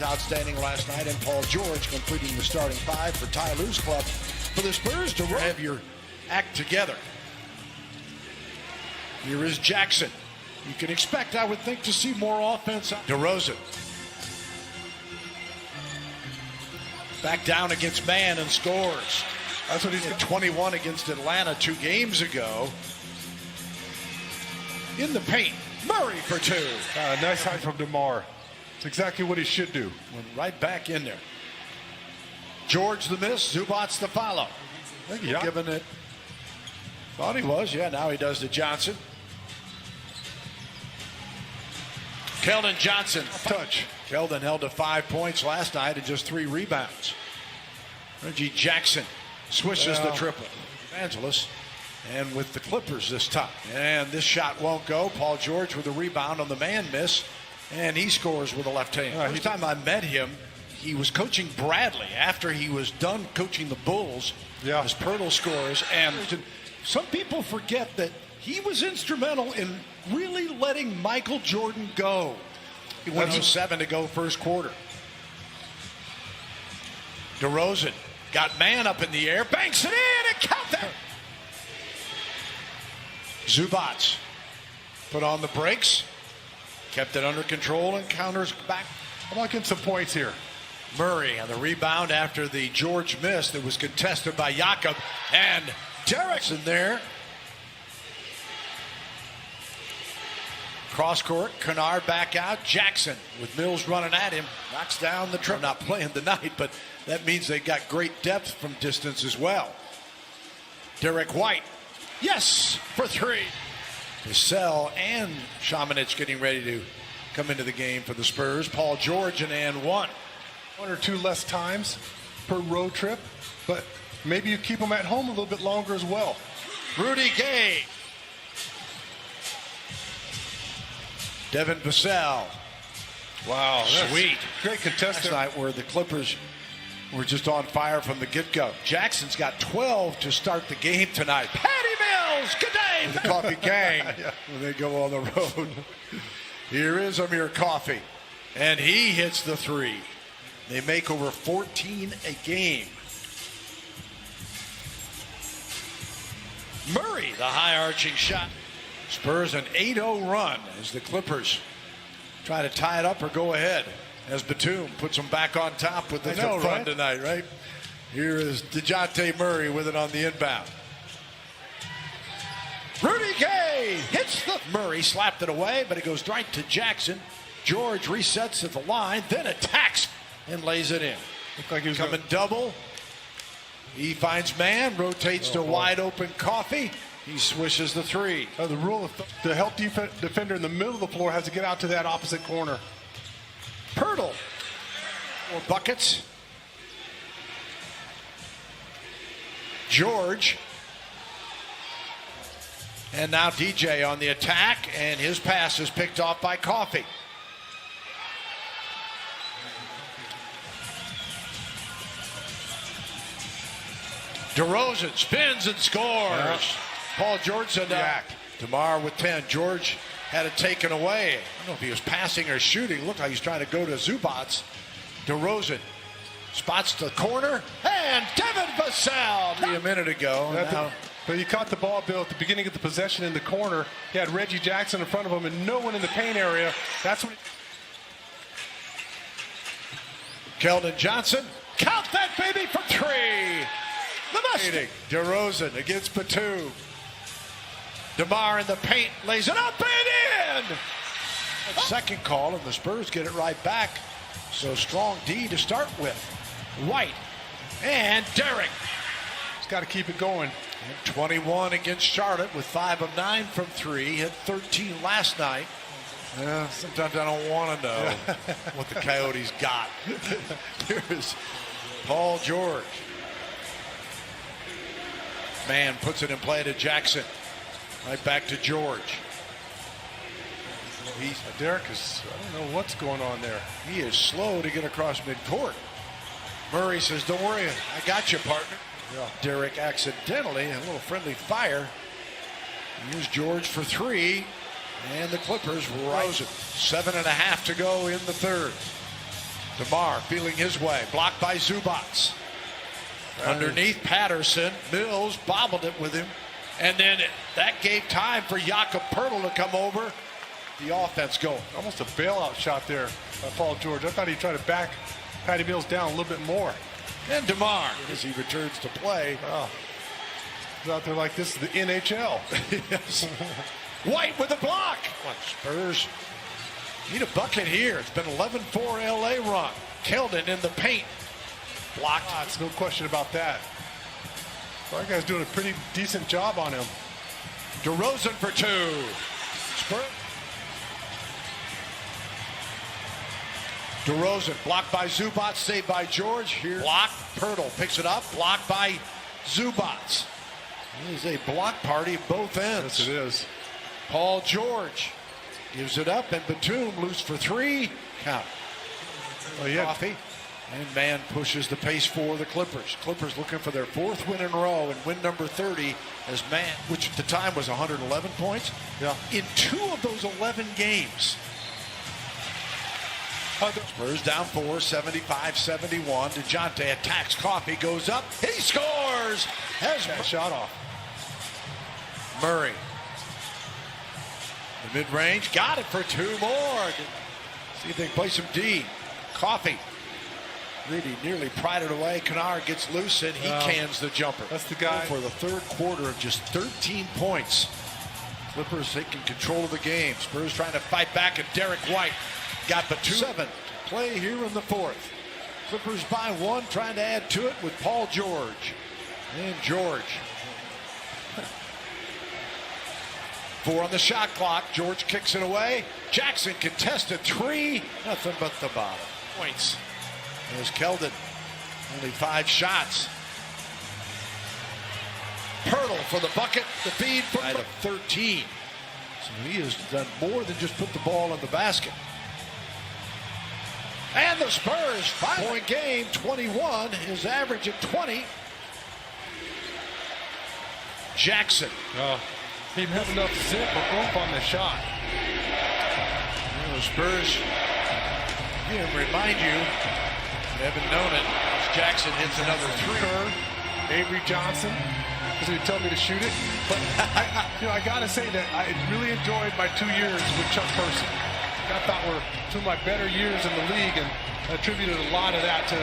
Outstanding last night, and Paul George completing the starting five for Ty Lue's club. For the Spurs to have your act together. Here is Jackson. You can expect, I would think, to see more offense. DeRozan. Back down against man and scores. That's what he's got. 21 against Atlanta 2 games ago. In the paint, Murray for 2. Nice high from DeMar. It's exactly what he should do. Went right back in there. George the miss, Zubats the follow. I think he's given it. Thought he was, yeah, now he does to Johnson. Keldon Johnson, touch. Keldon held to 5 points last night and just 3 rebounds. Reggie Jackson swishes the triple. Evangelos, and with the Clippers this time. And this shot won't go. Paul George with a rebound on the man miss, and he scores with a left hand. First time I met him, he was coaching Bradley after he was done coaching the Bulls. As Pirtle scores, and some people forget that he was instrumental in really letting Michael Jordan go. He went 7 to go first quarter. DeRozan got man up in the air, banks it in, and count that. Zubats put on the brakes, kept it under control, and counters back. I'm not getting some points here. Murray on the rebound after the George miss that was contested by Jakob, and Derek's in there. Cross court, Kennard back out. Jackson with Mills running at him, knocks down the triple. Not playing tonight, but that means they got great depth from distance as well. Derek White, yes, for 3. Vassell and Shamanich getting ready to come into the game for the Spurs. Paul George and 1. 1 or 2 less times per road trip, but maybe you keep them at home a little bit longer as well. Rudy Gay. Devin Vassell. Wow, sweet. Great contestant. Last night where the Clippers were just on fire from the get-go. Jackson's got 12 to start the game tonight. Patty Mills, good day. The Coffee Gang when they go on the road. Here is Amir Coffee, and he hits the 3. They make over 14 a game. Murray, the high-arching shot. Spurs an 8-0 run as the Clippers try to tie it up or go ahead. As Batum puts them back on top with the run tonight, right? Here is DeJounte Murray with it on the inbound. Rudy Gay hits the... Murray slapped it away, but it goes right to Jackson. George resets at the line, then attacks and lays it in. Looked like he was coming double. He finds man, rotates to wide open Coffee. He swishes the 3. The rule of the help defender in the middle of the floor has to get out to that opposite corner. Pirtle. 4 buckets. George. And now DJ on the attack, and his pass is picked off by Coffee. DeRozan spins and scores. Paul George said DeMar with 10. George had it taken away. I don't know if he was passing or shooting. Looked like he's trying to go to Zubats. DeRozan spots the corner, and Devin Vassell a minute ago. But he caught the ball, Bill, at the beginning of the possession in the corner. He had Reggie Jackson in front of him and no one in the paint area. That's what. Keldon Johnson, count that baby for 3. The Mustang. DeRozan against Batum. DeMar in the paint, lays it up and in. Second call, and the Spurs get it right back. So strong D to start with. White and Derek. He's got to keep it going. And 21 against Charlotte with 5 of 9 from 3. Hit 13 last night. Sometimes I don't want to know what the Coyotes got. Here's Paul George. Man puts it in play to Jackson. Right back to George. Derek is, I don't know what's going on there. He is slow to get across midcourt. Murray says, don't worry, I got you, partner. Derek accidentally, a little friendly fire. Here's George for 3. And the Clippers rise it. 7.5 to go in the third. DeMar feeling his way. Blocked by Zubac. Underneath Patterson. Mills bobbled it with him. And then that gave time for Jakob Poeltl to come over. The offense going. Almost a bailout shot there by Paul George. I thought he tried to back Patty Mills down a little bit more. And DeMar, as he returns to play. Oh. He's out there like this is the NHL. Yes. White with the block. Spurs need a bucket here. It's been 11-4 LA run. Keldon in the paint. Blocked. There's no question about that. Well, that guy's doing a pretty decent job on him. DeRozan for two. Spurs. DeRozan blocked by Zubac, saved by George. Here, blocked. Poeltl picks it up, blocked by Zubac. It is a block party at both ends. Yes, it is. Paul George gives it up, and Batum loose for three. Count. Oh, yeah. Coffee. And man pushes the pace for the Clippers. Clippers looking for their fourth win in a row and win number 30 as man, which at the time was 111 points. Yeah. In 2 of those 11 games. Spurs down 4, 75-71. DeJounte attacks Coffee, goes up, he scores! Has that shot off. Murray. The mid-range, got it for 2 more. See if they can play some D. Coffee. Really nearly pried it away. Kennard gets loose and he cans the jumper. That's the guy. For the third quarter of just 13 points. Clippers taking control of the game. Spurs trying to fight back, and Derek White got Batum. 7 to play here in the fourth. Clippers by 1, trying to add to it with Paul George. And George. 4 on the shot clock. George kicks it away. Jackson contested 3. Nothing but the bottom. Points. There's Keldon. Only 5 shots. Poeltl for the bucket. The feed from 13. So he has done more than just put the ball in the basket. And the Spurs, 5-point game, 21. His average at 20. Jackson. He had enough zip or oomph on the shot. And the Spurs, again, remind you, you haven't known it. Jackson hits another 3. Avery Johnson, because he told me to shoot it. But I gotta say that I really enjoyed my 2 years with Chuck Person. I thought were 2 of my better years in the league, and I attributed a lot of that to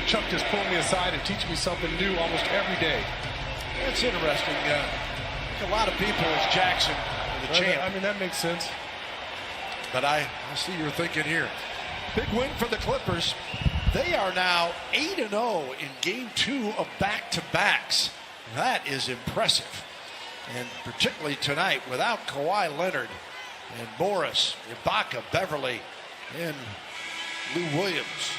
Chuck just pulling me aside and teaching me something new almost every day. That's interesting. A lot of people as Jackson, the champ. I mean, that makes sense. But I see you're thinking here. Big win for the Clippers. They are now 8-0 in game 2 of back-to-backs. That is impressive. And particularly tonight without Kawhi Leonard and Morris, Ibaka, Beverly, and Lou Williams.